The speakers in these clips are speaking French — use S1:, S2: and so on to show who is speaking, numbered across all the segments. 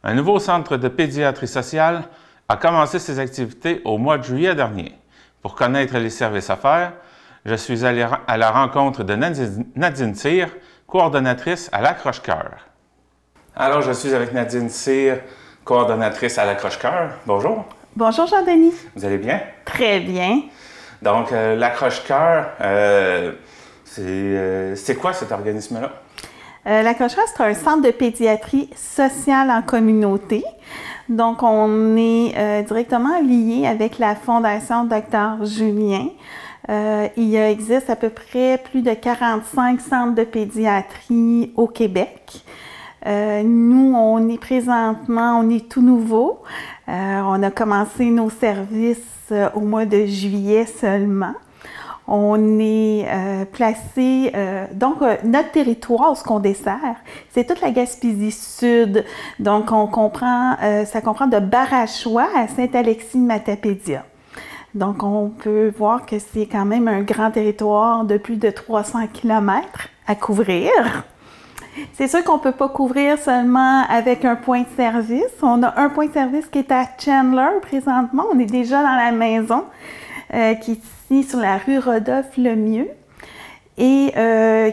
S1: Un nouveau centre de pédiatrie sociale a commencé ses activités au mois de juillet dernier. Pour connaître les services offerts, je suis allé à la rencontre de Nadine Cyr, coordonnatrice à l'Accroche-Cœur. Alors, je suis avec Nadine Cyr, coordonnatrice à l'Accroche-Cœur. Bonjour.
S2: Bonjour Jean-Denis.
S1: Vous allez bien?
S2: Très bien.
S1: Donc, l'Accroche-Cœur, c'est quoi cet organisme-là?
S2: L'Accroche-Cœur, c'est un centre de pédiatrie sociale en communauté. Donc, on est directement lié avec la Fondation Dr Julien. Il existe à peu près plus de 45 centres de pédiatrie au Québec. Nous, on est tout nouveau. On a commencé nos services au mois de juillet seulement. On est placé, donc notre territoire, ce qu'on dessert, c'est toute la Gaspésie Sud. Donc, ça comprend de Barachois à Saint-Alexis-de-Matapédia. Donc, on peut voir que c'est quand même un grand territoire de plus de 300 km à couvrir. C'est sûr qu'on ne peut pas couvrir seulement avec un point de service. On a un point de service qui est à Chandler présentement. On est déjà dans la maison qui est ici sur la rue Rodolphe-Lemieux et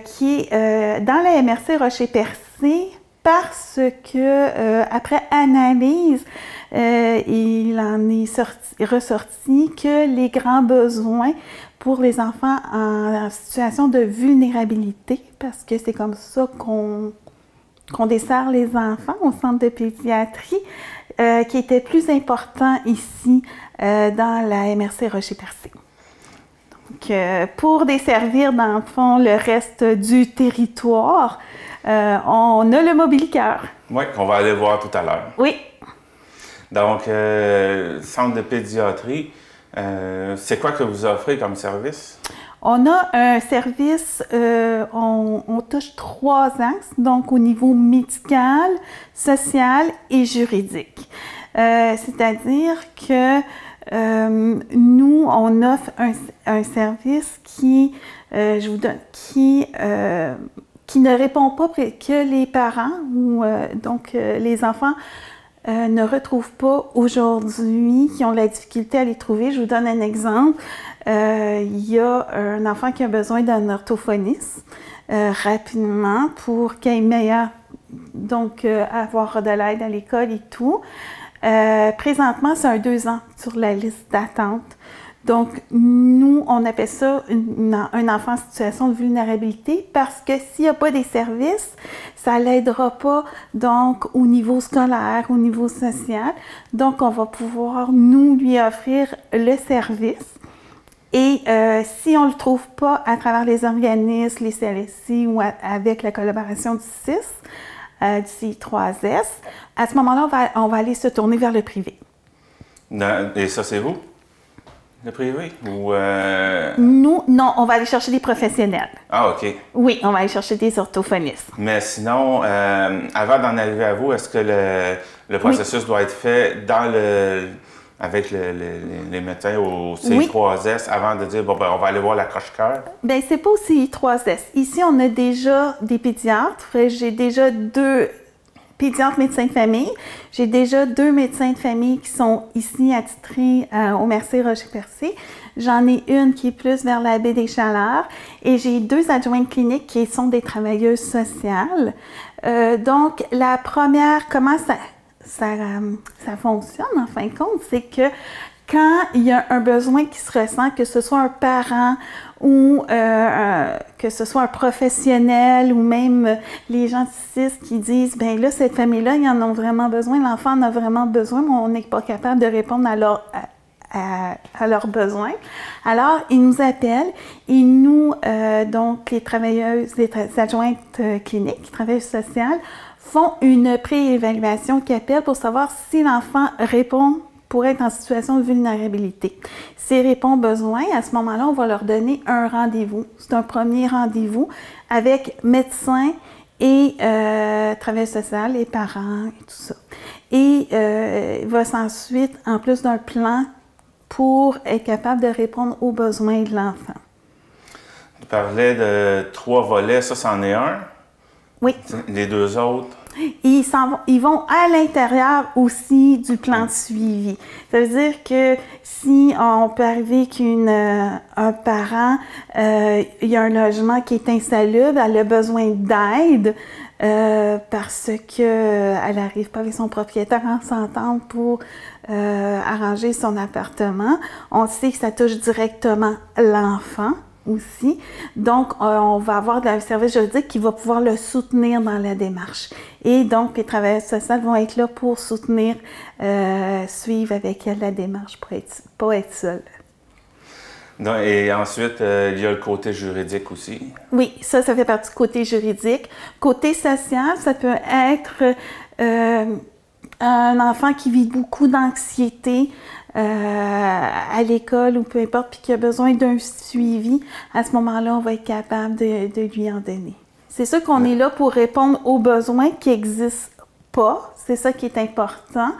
S2: qui est dans la MRC Rocher-Percé parce que après analyse, il en est ressorti que les grands besoins pour les enfants en situation de vulnérabilité, parce que c'est comme ça qu'on dessert les enfants au centre de pédiatrie, qui était plus important ici dans la MRC Rocher-Percé. Donc, pour desservir, dans le fond, le reste du territoire, on a le Mobilicœur.
S1: Oui, qu'on va aller voir tout à l'heure.
S2: Oui.
S1: Donc, centre de pédiatrie, c'est quoi que vous offrez comme service?
S2: On a un service, on touche 3 axes, donc au niveau médical, social et juridique. C'est-à-dire que nous, on offre un service qui ne répond pas que les parents ou donc les enfants ne retrouvent pas aujourd'hui, qui ont la difficulté à les trouver. Je vous donne un exemple. Il y a un enfant qui a besoin d'un orthophoniste rapidement pour qu'il ait meilleur, donc avoir de l'aide à l'école et tout. Présentement, c'est un 2 ans sur la liste d'attente. Donc, nous, on appelle ça un enfant en situation de vulnérabilité parce que s'il n'y a pas des services, ça ne l'aidera pas donc au niveau scolaire, au niveau social. Donc, on va pouvoir, nous, lui offrir le service. Et si on ne le trouve pas à travers les organismes, les CLSC ou avec la collaboration du CIS, du CI3S, à ce moment-là, on va aller se tourner vers le privé.
S1: Et ça, c'est vous? Le privé? Ou
S2: Nous, non, on va aller chercher des professionnels.
S1: Ah, OK.
S2: Oui, on va aller chercher des orthophonistes.
S1: Mais sinon, avant d'en arriver à vous, est-ce que le processus doit être fait avec les médecins au CI3S avant de dire, bon, ben, on va aller voir l'Accroche-Cœur?
S2: Bien, c'est pas au CI3S. Ici, on a déjà des pédiatres. J'ai déjà 2 pédiatres médecins de famille. J'ai déjà 2 médecins de famille qui sont ici attitrés au MRC Rocher-Percé. J'en ai une qui est plus vers la baie des Chaleurs et j'ai 2 adjointes cliniques qui sont des travailleuses sociales. Donc, la première, comment ça fonctionne en fin de compte, c'est que quand il y a un besoin qui se ressent, que ce soit un parent ou que ce soit un professionnel ou même les gens du CIS qui disent « ben là, cette famille-là, ils en ont vraiment besoin, l'enfant en a vraiment besoin, mais on n'est pas capable de répondre à leurs besoins. » Alors, ils nous appellent et nous, donc les travailleuses, les adjointes cliniques, travailleuses sociales, font une pré-évaluation qui appelle pour savoir si l'enfant répond pour être en situation de vulnérabilité. S'il répond besoin, à ce moment-là, on va leur donner un rendez-vous. C'est un premier rendez-vous avec médecin et travail social, les parents et tout ça. Et il va s'ensuite, en plus d'un plan, pour être capable de répondre aux besoins de l'enfant.
S1: Tu parlais de 3 volets, ça c'en est un?
S2: Oui.
S1: Les 2 autres?
S2: Ils vont à l'intérieur aussi du plan de suivi. Ça veut dire que si on peut arriver qu'un parent, il y a un logement qui est insalubre, elle a besoin d'aide parce qu'elle n'arrive pas avec son propriétaire à s'entendre pour arranger son appartement, on sait que ça touche directement l'enfant aussi. Donc, on va avoir un service juridique qui va pouvoir le soutenir dans la démarche. Et donc, les travailleurs sociaux vont être là pour soutenir, suivre avec elle la démarche pour pas être seul.
S1: Et ensuite, il y a le côté juridique aussi.
S2: Oui, ça fait partie du côté juridique. Côté social, ça peut être un enfant qui vit beaucoup d'anxiété, à l'école ou peu importe, puis qui a besoin d'un suivi, à ce moment-là, on va être capable de lui en donner. C'est sûr qu'on est là pour répondre aux besoins qui n'existent pas, c'est ça qui est important.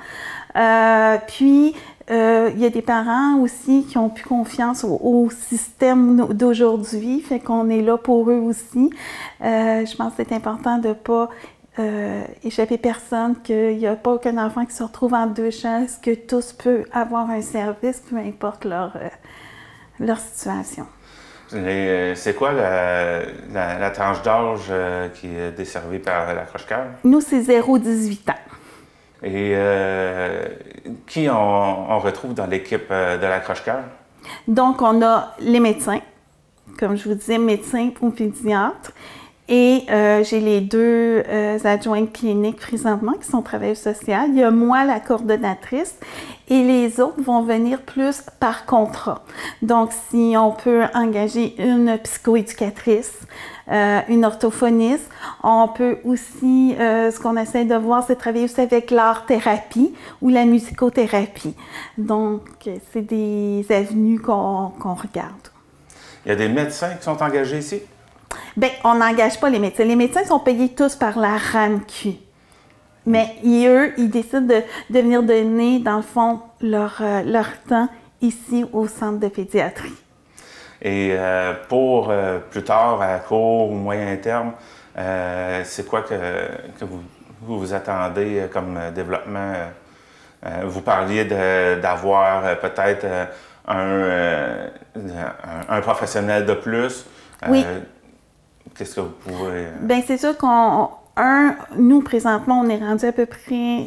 S2: Puis, il y a des parents aussi qui ont plus confiance au système d'aujourd'hui, fait qu'on est là pour eux aussi. Je pense que c'est important de ne pas échapper personne, qu'il n'y a pas aucun enfant qui se retrouve en deux chaises, que tous peuvent avoir un service, peu importe leur situation.
S1: C'est quoi la tranche d'âge qui est desservie par l'Accroche-Cœur?
S2: Nous, c'est 0-18 ans.
S1: Et qui on retrouve dans l'équipe de l'Accroche-Cœur?
S2: Donc, on a les médecins, comme je vous disais, médecins ou pédiatres. Et j'ai les deux adjointes cliniques présentement qui sont travailleuses sociales. Il y a moi, la coordonnatrice, et les autres vont venir plus par contrat. Donc, si on peut engager une psychoéducatrice, une orthophoniste, on peut aussi, ce qu'on essaie de voir, c'est travailler aussi avec l'art-thérapie ou la musicothérapie. Donc, c'est des avenues qu'on regarde.
S1: Il y a des médecins qui sont engagés ici?
S2: Bien, on n'engage pas les médecins. Les médecins sont payés tous par la RAMQ. Mais eux, ils décident de venir donner, dans le fond, leur temps ici au centre de pédiatrie.
S1: Et pour plus tard, à court ou moyen terme, c'est quoi que vous attendez comme développement? Vous parliez d'avoir peut-être un professionnel de plus.
S2: Oui.
S1: Qu'est-ce que vous pouvez...
S2: Bien, c'est sûr nous, présentement, on est rendu à peu près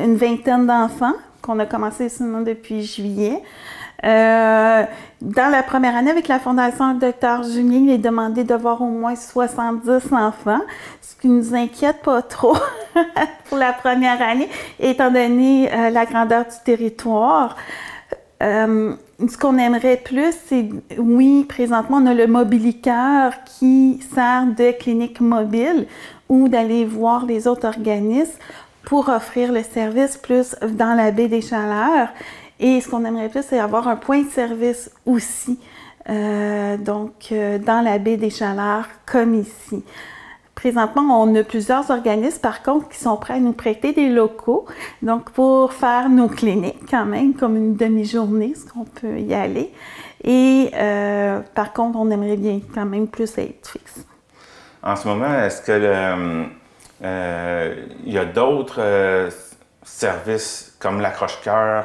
S2: une vingtaine d'enfants qu'on a commencé seulement depuis juillet. Dans la première année, avec la Fondation Dr Julien, il est demandé d'avoir au moins 70 enfants, ce qui ne nous inquiète pas trop pour la première année, étant donné la grandeur du territoire. Ce qu'on aimerait plus, c'est, oui, présentement, on a le Mobilicœur qui sert de clinique mobile ou d'aller voir les autres organismes pour offrir le service plus dans la baie des Chaleurs. Et ce qu'on aimerait plus, c'est avoir un point de service aussi, dans la baie des Chaleurs, comme ici. Présentement, on a plusieurs organismes, par contre, qui sont prêts à nous prêter des locaux, donc pour faire nos cliniques quand même, comme une demi-journée, ce qu'on peut y aller. Et par contre, on aimerait bien quand même plus être fixe.
S1: En ce moment, est-ce que il y a d'autres services comme l'Accroche-Cœur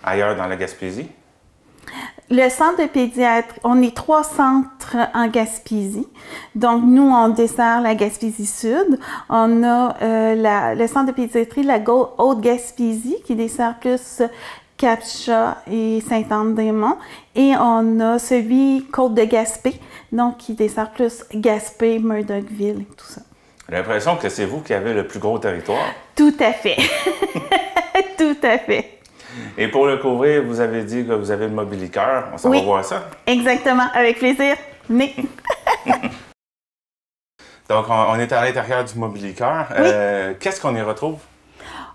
S1: ailleurs dans la Gaspésie?
S2: Le centre de pédiatrie, on est 3 centres en Gaspésie. Donc, nous, on dessert la Gaspésie-Sud. On a le centre de pédiatrie, la Haute-Gaspésie, qui dessert plus Cap-Chat et Sainte-Anne-des-Monts. Et on a celui Côte-de-Gaspé, donc qui dessert plus Gaspé, Murdochville et tout ça.
S1: J'ai l'impression que c'est vous qui avez le plus gros territoire.
S2: Tout à fait. Tout à fait.
S1: Et pour le couvrir, vous avez dit que vous avez le Mobilicœur. On s'en va voir ça?
S2: Exactement, avec plaisir. Mais...
S1: Donc, on est à l'intérieur du Mobilicœur.
S2: Oui.
S1: Qu'est-ce qu'on y retrouve?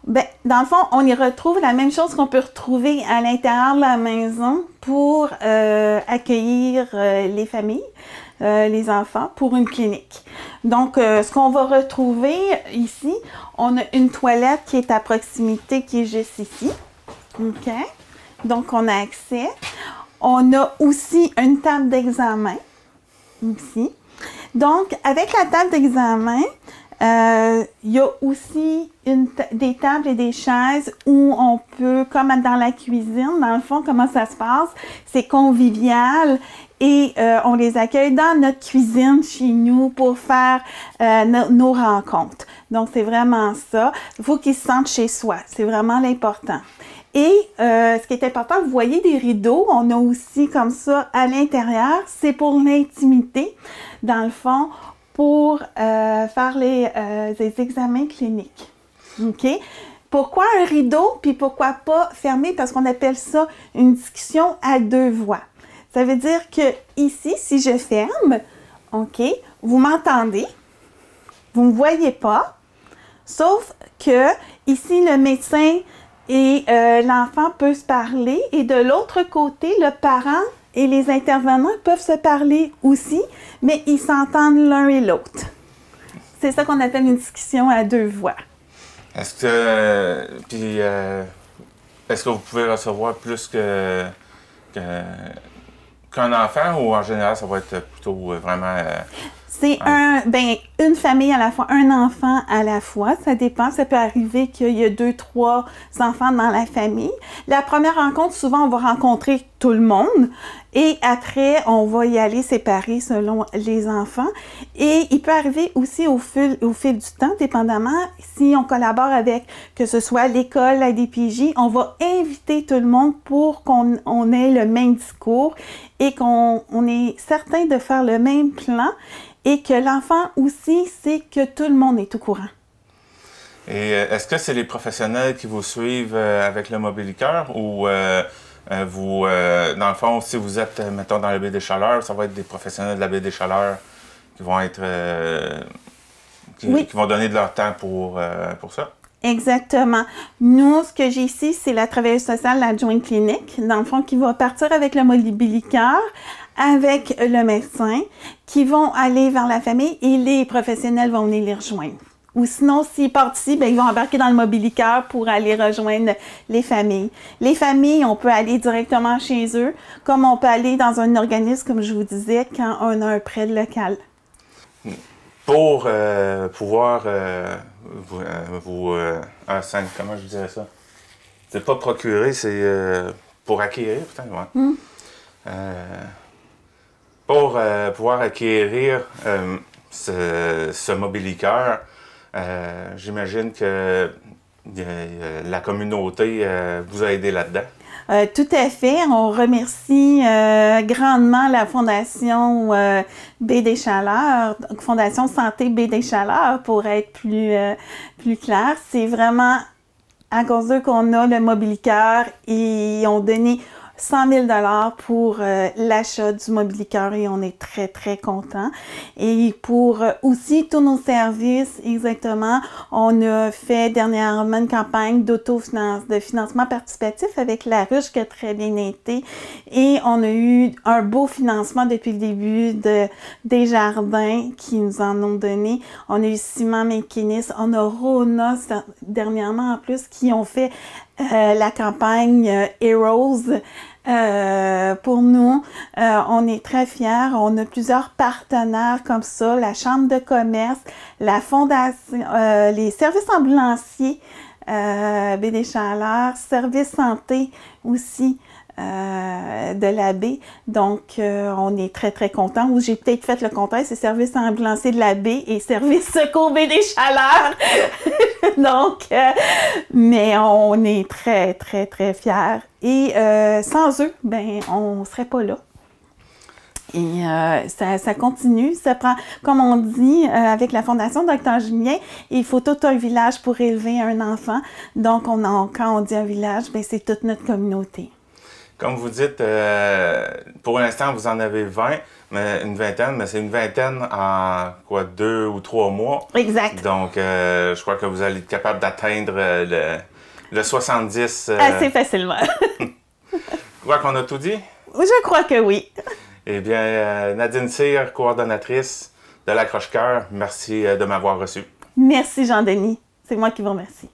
S2: Bien, dans le fond, on y retrouve la même chose qu'on peut retrouver à l'intérieur de la maison pour accueillir les familles, les enfants, pour une clinique. Donc, ce qu'on va retrouver ici, on a une toilette qui est à proximité, qui est juste ici. OK? Donc, on a accès. On a aussi une table d'examen, ici. Donc, avec la table d'examen, Il y a aussi des tables et des chaises où on peut, comme dans la cuisine, dans le fond, comment ça se passe? C'est convivial et on les accueille dans notre cuisine chez nous pour faire nos rencontres. Donc, c'est vraiment ça. Il faut qu'ils se sentent chez soi. C'est vraiment l'important. Et ce qui est important, vous voyez des rideaux, on a aussi comme ça à l'intérieur, c'est pour l'intimité, dans le fond, pour faire les examens cliniques. OK? Pourquoi un rideau, puis pourquoi pas fermé? Parce qu'on appelle ça une discussion à deux voix. Ça veut dire que ici, si je ferme, OK, vous m'entendez, vous ne me voyez pas, sauf que ici, le médecin et l'enfant peut se parler et de l'autre côté, le parent et les intervenants peuvent se parler aussi, mais ils s'entendent l'un et l'autre. C'est ça qu'on appelle une discussion à deux voix.
S1: Est-ce que vous pouvez recevoir plus qu'un enfant ou en général ça va être plutôt vraiment...
S2: C'est une famille à la fois, un enfant à la fois. Ça dépend. Ça peut arriver qu'il y a 2, 3 enfants dans la famille. La première rencontre, souvent, on va rencontrer tout le monde. Et après, on va y aller séparer selon les enfants. Et il peut arriver aussi au fil du temps, dépendamment, si on collabore avec, que ce soit l'école, la DPJ, on va inviter tout le monde pour qu'on ait le même discours et qu'on est certain de faire le même plan. Et que l'enfant aussi sait que tout le monde est au courant.
S1: Et est-ce que c'est les professionnels qui vous suivent avec le mobiliqueur ou vous, dans le fond, si vous êtes, mettons, dans la baie des Chaleurs, ça va être des professionnels de la baie des Chaleurs qui vont être, qui vont donner de leur temps pour ça?
S2: Exactement. Nous, ce que j'ai ici, c'est la travailleuse sociale, l'adjointe clinique, dans le fond, qui va partir avec le mobiliqueur, avec le médecin, qui vont aller vers la famille et les professionnels vont venir les rejoindre. Ou sinon, s'ils partent ici, bien, ils vont embarquer dans le mobiliqueur pour aller rejoindre les familles. Les familles, on peut aller directement chez eux, comme on peut aller dans un organisme, comme je vous disais, quand on a un prêt local.
S1: Pour pouvoir comment je dirais ça? C'est pas procurer, c'est pour acquérir, peut-être, ouais. Pour pouvoir acquérir ce mobiliqueur, j'imagine que la communauté vous a aidé là-dedans.
S2: Tout à fait. On remercie grandement la Fondation Baie des Chaleurs, Fondation Santé Baie des Chaleurs, pour être plus clair. C'est vraiment à cause d'eux qu'on a le mobiliqueur et ils ont donné 100 000 $ pour l'achat du mobiliqueur et on est très, très contents. Et pour aussi tous nos services, exactement, on a fait dernièrement une campagne de financement participatif avec la ruche qui a très bien été. Et on a eu un beau financement depuis le début des jardins qui nous en ont donné. On a eu Simon McInnes, on a Rona dernièrement en plus qui ont fait la campagne Heroes. Pour nous, on est très fiers. On a plusieurs partenaires comme ça, la Chambre de commerce, la Fondation, les services ambulanciers Baie des Chaleurs, Service santé aussi de la baie. Donc, on est très, très contents. Ou j'ai peut-être fait le contraire, c'est Service ambulancier de la baie et Service secours Baie des Chaleurs. Donc, mais on est très, très, très fiers. Et sans eux, ben, on ne serait pas là. Et ça continue, ça prend, comme on dit, avec la Fondation Dr Julien, il faut tout un village pour élever un enfant. Donc, quand on dit un village, ben, c'est toute notre communauté.
S1: Comme vous dites, pour l'instant, vous en avez 20, mais une vingtaine, mais c'est une vingtaine en, 2 ou 3 mois.
S2: Exact.
S1: Donc, je crois que vous allez être capable d'atteindre le 70.
S2: Assez facilement.
S1: Je crois qu'on a tout dit?
S2: Je crois que oui.
S1: Eh bien, Nadine Cyr, coordonnatrice de l'Accroche-Cœur, merci de m'avoir reçu.
S2: Merci Jean-Denis. C'est moi qui vous remercie.